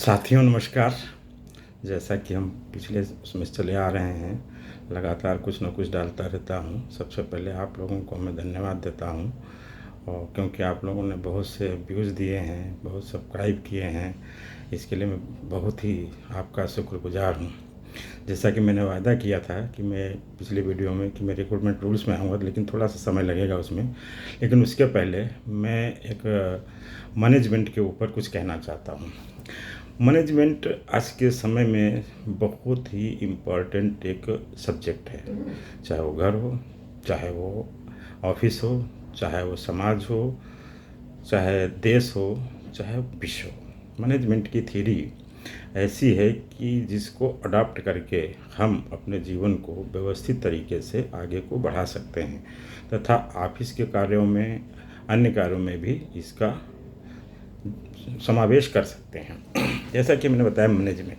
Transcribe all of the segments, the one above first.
साथियों नमस्कार। जैसा कि हम पिछले उसमें चले आ रहे हैं, लगातार कुछ न कुछ डालता रहता हूँ। सबसे पहले आप लोगों को मैं धन्यवाद देता हूँ, और क्योंकि आप लोगों ने बहुत से व्यूज़ दिए हैं, बहुत सब्सक्राइब किए हैं, इसके लिए मैं बहुत ही आपका शुक्रगुजार हूँ। जैसा कि मैंने वादा किया था कि मैं पिछले वीडियो में कि मैं रिक्रूटमेंट रूल्स में आऊँगा, लेकिन थोड़ा सा समय लगेगा उसमें। लेकिन उसके पहले मैं एक मैनेजमेंट के ऊपर कुछ कहना चाहता हूँ। मैनेजमेंट आज के समय में बहुत ही इम्पोर्टेंट एक सब्जेक्ट है। चाहे वो घर हो, चाहे वो ऑफिस हो, चाहे वो समाज हो, चाहे देश हो, चाहे विश्व हो। मैनेजमेंट की थ्योरी ऐसी है कि जिसको अडॉप्ट करके हम अपने जीवन को व्यवस्थित तरीके से आगे को बढ़ा सकते हैं, तथा ऑफिस के कार्यों में, अन्य कार्यों में भी इसका समावेश कर सकते हैं। जैसा कि मैंने बताया, मैनेजमेंट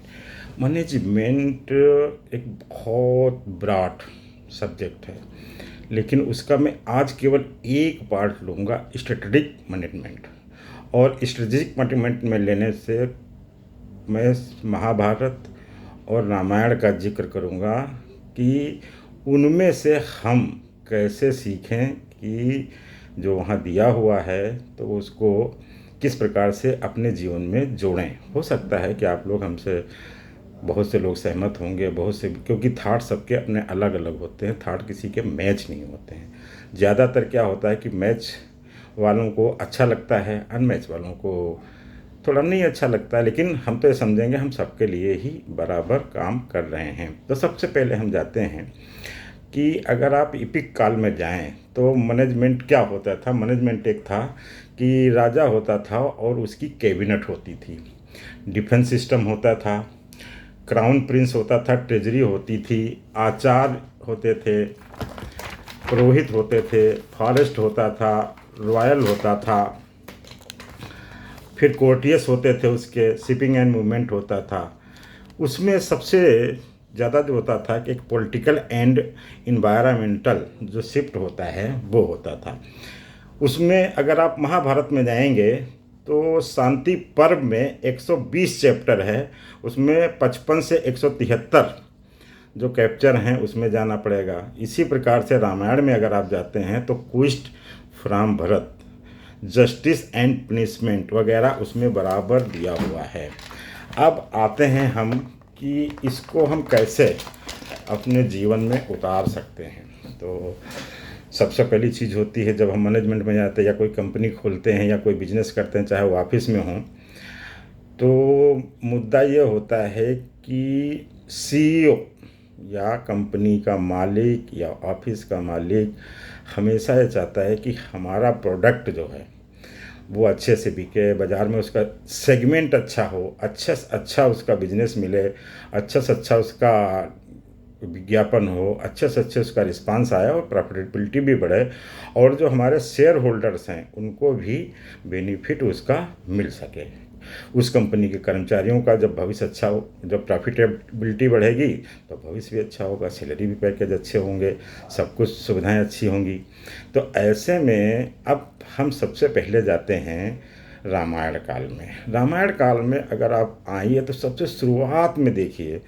एक बहुत ब्रॉड सब्जेक्ट है, लेकिन उसका मैं आज केवल एक पार्ट लूँगा, स्ट्रेटेजिक मैनेजमेंट। और स्ट्रेटेजिक मैनेजमेंट में लेने से मैं महाभारत और रामायण का जिक्र करूँगा कि उनमें से हम कैसे सीखें कि जो वहाँ दिया हुआ है तो उसको किस प्रकार से अपने जीवन में जोड़ें। हो सकता है कि आप लोग हमसे, बहुत से लोग सहमत होंगे, बहुत से, क्योंकि थाट सबके अपने अलग अलग होते हैं, थाट किसी के मैच नहीं होते हैं। ज़्यादातर क्या होता है कि मैच वालों को अच्छा लगता है, अनमैच वालों को थोड़ा नहीं अच्छा लगता है, लेकिन हम तो ये समझेंगे हम सबके लिए ही बराबर काम कर रहे हैं। तो सबसे पहले हम जाते हैं कि अगर आप इपिक काल में जाएं तो मैनेजमेंट क्या होता था। मैनेजमेंट एक था कि राजा होता था और उसकी कैबिनेट होती थी, डिफेंस सिस्टम होता था, क्राउन प्रिंस होता था, ट्रेजरी होती थी, आचार्य होते थे, पुरोहित होते थे, फॉरेस्ट होता था, रॉयल होता था, फिर कोर्टियस होते थे, उसके शिपिंग एंड मूवमेंट होता था। उसमें सबसे ज़्यादा जो होता था कि एक पॉलिटिकल एंड इन्वायरमेंटल जो शिफ्ट होता है वो होता था। उसमें अगर आप महाभारत में जाएंगे तो शांति पर्व में 120 चैप्टर है, उसमें 55 से 173 जो कैप्चर हैं उसमें जाना पड़ेगा। इसी प्रकार से रामायण में अगर आप जाते हैं तो क्विस्ट from Bharat, justice and punishment वगैरह उसमें बराबर दिया हुआ है। अब आते हैं हम कि इसको हम कैसे अपने जीवन में उतार सकते हैं। तो सबसे पहली चीज़ होती है, जब हम मैनेजमेंट में जाते हैं या कोई कंपनी खोलते हैं या कोई बिजनेस करते हैं, चाहे वो ऑफिस में हो, तो मुद्दा ये होता है कि सीईओ या कंपनी का मालिक या ऑफिस का मालिक हमेशा ये चाहता है कि हमारा प्रोडक्ट जो है वो अच्छे से बिके, बाज़ार में उसका सेगमेंट अच्छा हो, अच्छा से अच्छा उसका बिजनेस मिले, अच्छा से अच्छा उसका विज्ञापन हो, अच्छे से अच्छे उसका रिस्पांस आए और प्रॉफिटेबिलिटी भी बढ़े, और जो हमारे शेयर होल्डर्स हैं उनको भी बेनिफिट उसका मिल सके। उस कंपनी के कर्मचारियों का जब भविष्य अच्छा हो, जब प्रॉफिटेबिलिटी बढ़ेगी तो भविष्य भी अच्छा होगा, सैलरी भी पैकेज अच्छे होंगे, सब कुछ सुविधाएं अच्छी होंगी। तो ऐसे में अब हम सबसे पहले जाते हैं रामायण काल में। रामायण काल में अगर आप आइए तो सबसे शुरुआत में देखिए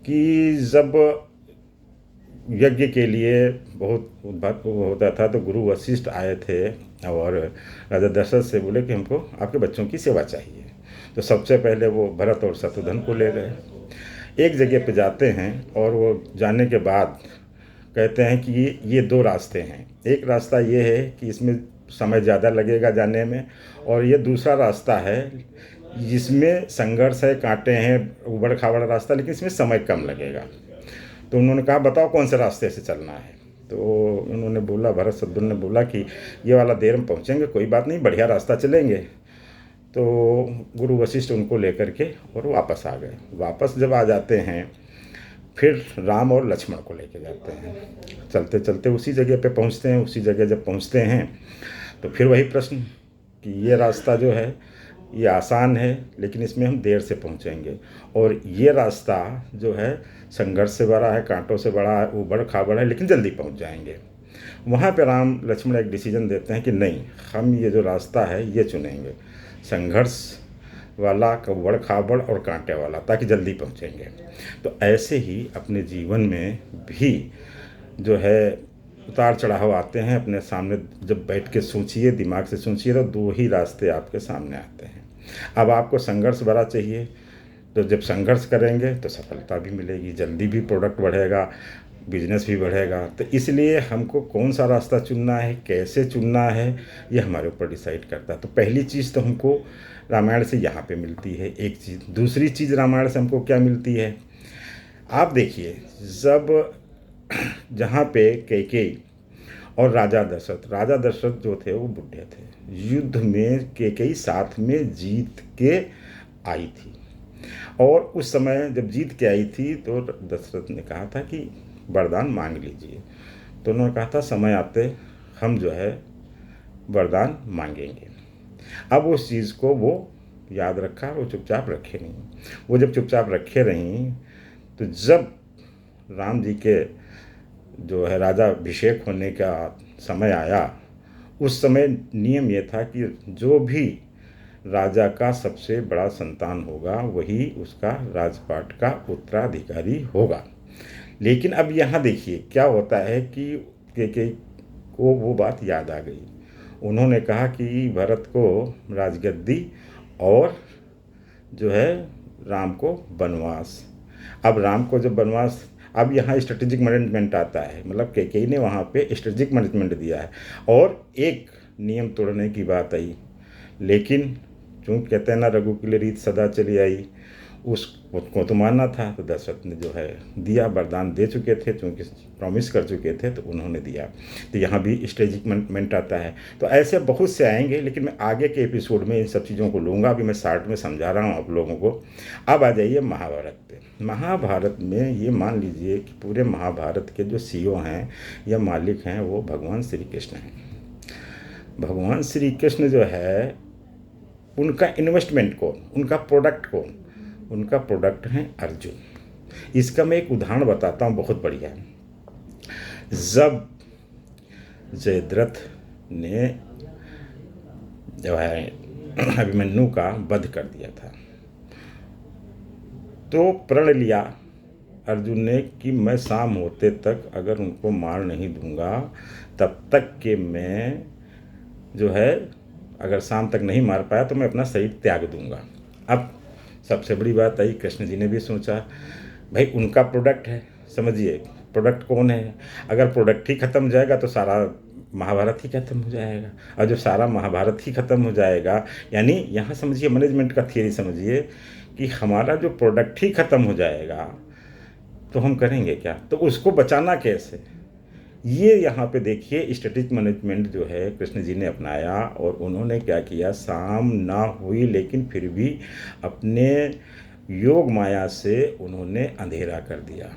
कि जब यज्ञ के लिए बहुत बात होता था तो गुरु वशिष्ठ आए थे और राजा दशरथ से बोले कि हमको आपके बच्चों की सेवा चाहिए। तो सबसे पहले वो भरत और शत्रुघ्न को ले गए। एक जगह पे जाते हैं और वो जाने के बाद कहते हैं कि ये दो रास्ते हैं। एक रास्ता ये है कि इसमें समय ज़्यादा लगेगा जाने में, और ये दूसरा रास्ता है जिसमें संघर्ष है, कांटे हैं, उबड़ खाबड़ रास्ता, लेकिन इसमें समय कम लगेगा। तो उन्होंने कहा बताओ कौन से रास्ते से चलना है। तो उन्होंने बोला, भरत शत्रुघ्न ने बोला कि ये वाला देर में पहुँचेंगे, कोई बात नहीं, बढ़िया रास्ता चलेंगे। तो गुरु वशिष्ठ उनको लेकर के और वापस आ गए। वापस जब आ जाते हैं फिर राम और लक्ष्मण को लेके जाते हैं। चलते चलते उसी जगह पे पहुंचते हैं। उसी जगह जब पहुंचते हैं तो फिर वही प्रश्न कि ये रास्ता जो है ये आसान है, लेकिन इसमें हम देर से पहुंचेंगे, और ये रास्ता जो है संघर्ष से भरा है, कांटों से बड़ा है, ऊबड़ खाबड़ है, लेकिन जल्दी पहुंच जाएंगे। वहाँ पे राम लक्ष्मण एक डिसीजन देते हैं कि नहीं, हम ये जो रास्ता है ये चुनेंगे। संघर्ष वाला, कव्वड़ खाबड़ और कांटे वाला, ताकि जल्दी पहुँचेंगे। तो ऐसे ही अपने जीवन में भी जो है उतार चढ़ाव आते हैं। अपने सामने जब बैठ के सोचिए, दिमाग से सोचिए, तो दो ही रास्ते आपके सामने आते हैं। अब आपको संघर्ष भरा चाहिए, तो जब संघर्ष करेंगे तो सफलता भी मिलेगी, जल्दी भी प्रोडक्ट बढ़ेगा, बिजनेस भी बढ़ेगा। तो इसलिए हमको कौन सा रास्ता चुनना है, कैसे चुनना है, ये हमारे ऊपर डिसाइड करता है। तो पहली चीज़ तो हमको रामायण से यहाँ पे मिलती है एक चीज़। दूसरी चीज़ रामायण से हमको क्या मिलती है, आप देखिए, जब जहाँ पे कैकेयी और राजा दशरथ जो थे वो बुढ़े थे, युद्ध में कैकेयी साथ में जीत के आई थी, और उस समय जब जीत के आई थी तो दशरथ ने कहा था कि वरदान मांग लीजिए। तो उन्होंने कहा था समय आते हम जो है वरदान मांगेंगे। अब उस चीज़ को वो याद रखा, वो चुपचाप रखे नहीं। वो जब चुपचाप रखे रहीं, तो जब राम जी के जो है राजा अभिषेक होने का समय आया, उस समय नियम ये था कि जो भी राजा का सबसे बड़ा संतान होगा वही उसका राजपाट का उत्तराधिकारी होगा। लेकिन अब यहाँ देखिए क्या होता है कि को वो बात याद आ गई। उन्होंने कहा कि भरत को राजगद्दी और जो है राम को वनवास। अब राम को जब वनवास, अब यहाँ स्ट्रेटेजिक मैनेजमेंट आता है, मतलब कैकेयी ने वहाँ पे स्ट्रेटेजिक मैनेजमेंट दिया है, और एक नियम तोड़ने की बात आई। लेकिन चूँकि कहते हैं ना, रघु के लिए रीत सदा चली आई, उसको तो मानना था। तो दशरथ ने जो है दिया, वरदान दे चुके थे, चूँकि प्रॉमिस कर चुके थे, तो उन्होंने दिया। तो यहाँ भी स्ट्रेटेजिक मैनेजमेंट आता है। तो ऐसे बहुत से आएंगे, लेकिन मैं आगे के एपिसोड में इन सब चीज़ों को लूँगा। अभी मैं शॉर्ट में समझा रहा हूँ आप लोगों को। अब आ जाइए महाभारत पे। महाभारत में ये मान लीजिए कि पूरे महाभारत के जो सीईओ हैं या मालिक हैं वो भगवान श्री कृष्ण हैं। भगवान श्री कृष्ण जो है, उनका इन्वेस्टमेंट कौन, उनका प्रोडक्ट कौन, उनका प्रोडक्ट है अर्जुन। इसका मैं एक उदाहरण बताता हूँ, बहुत बढ़िया। जब जयद्रथ ने जो है अभिमन्यु का वध कर दिया था, तो प्रण लिया अर्जुन ने कि मैं शाम होते तक अगर उनको मार नहीं दूंगा, तब तक कि मैं जो है, अगर शाम तक नहीं मार पाया तो मैं अपना शरीर त्याग दूंगा। अब सबसे बड़ी बात आई, कृष्ण जी ने भी सोचा भाई उनका प्रोडक्ट है, समझिए प्रोडक्ट कौन है। अगर प्रोडक्ट ही खत्म हो जाएगा तो सारा महाभारत ही खत्म हो जाएगा, और जब सारा महाभारत ही खत्म हो जाएगा, यानी यहाँ समझिए मैनेजमेंट का थियरी समझिए कि हमारा जो प्रोडक्ट ही खत्म हो जाएगा तो हम करेंगे क्या, तो उसको बचाना कैसे। ये यहाँ पे देखिए स्ट्रेटेजिक मैनेजमेंट जो है कृष्ण जी ने अपनाया, और उन्होंने क्या किया, शाम ना हुई लेकिन फिर भी अपने योग माया से उन्होंने अंधेरा कर दिया।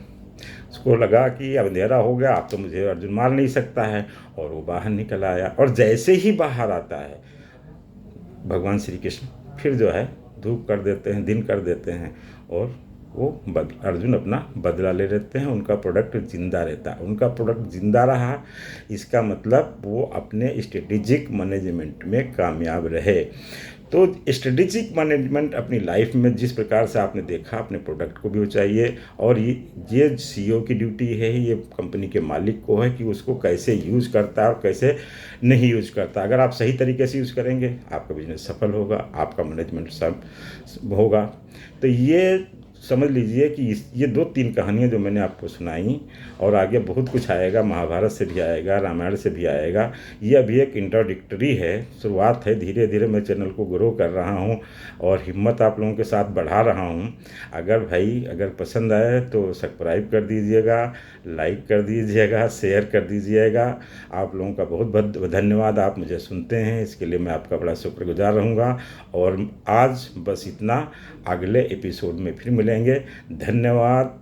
उसको लगा कि अब अंधेरा हो गया, अब तो मुझे अर्जुन मार नहीं सकता है, और वो बाहर निकल आया। और जैसे ही बाहर आता है भगवान श्री कृष्ण, फिर जो है धूप कर देते हैं, दिन कर देते हैं, और वो अर्जुन अपना बदला ले लेते हैं। उनका प्रोडक्ट जिंदा रहता है, उनका प्रोडक्ट जिंदा रहा, इसका मतलब वो अपने स्ट्रेटेजिक मैनेजमेंट में कामयाब रहे। तो स्ट्रेटेजिक मैनेजमेंट अपनी लाइफ में जिस प्रकार से आपने देखा, अपने प्रोडक्ट को भी बचाइए, और ये सीईओ की ड्यूटी है, ये कंपनी के मालिक को है कि उसको कैसे यूज़ करता है और कैसे नहीं यूज़ करता। अगर आप सही तरीके से यूज़ करेंगे, आपका बिजनेस सफल होगा, आपका मैनेजमेंट सब होगा। तो ये समझ लीजिए कि ये 2-3 कहानियाँ जो मैंने आपको सुनाई, और आगे बहुत कुछ आएगा, महाभारत से भी आएगा, रामायण से भी आएगा। ये अभी एक इंट्रोडक्टरी है, शुरुआत है। धीरे धीरे मैं चैनल को ग्रो कर रहा हूँ और हिम्मत आप लोगों के साथ बढ़ा रहा हूँ। अगर पसंद आए तो सब्सक्राइब कर दीजिएगा, लाइक कर दीजिएगा, शेयर कर दीजिएगा। आप लोगों का बहुत बहुत धन्यवाद, आप मुझे सुनते हैं, इसके लिए मैं आपका बड़ा शुक्रगुजार रहूँगा। और आज बस इतना, अगले एपिसोड में फिर मिलेंगे। धन्यवाद।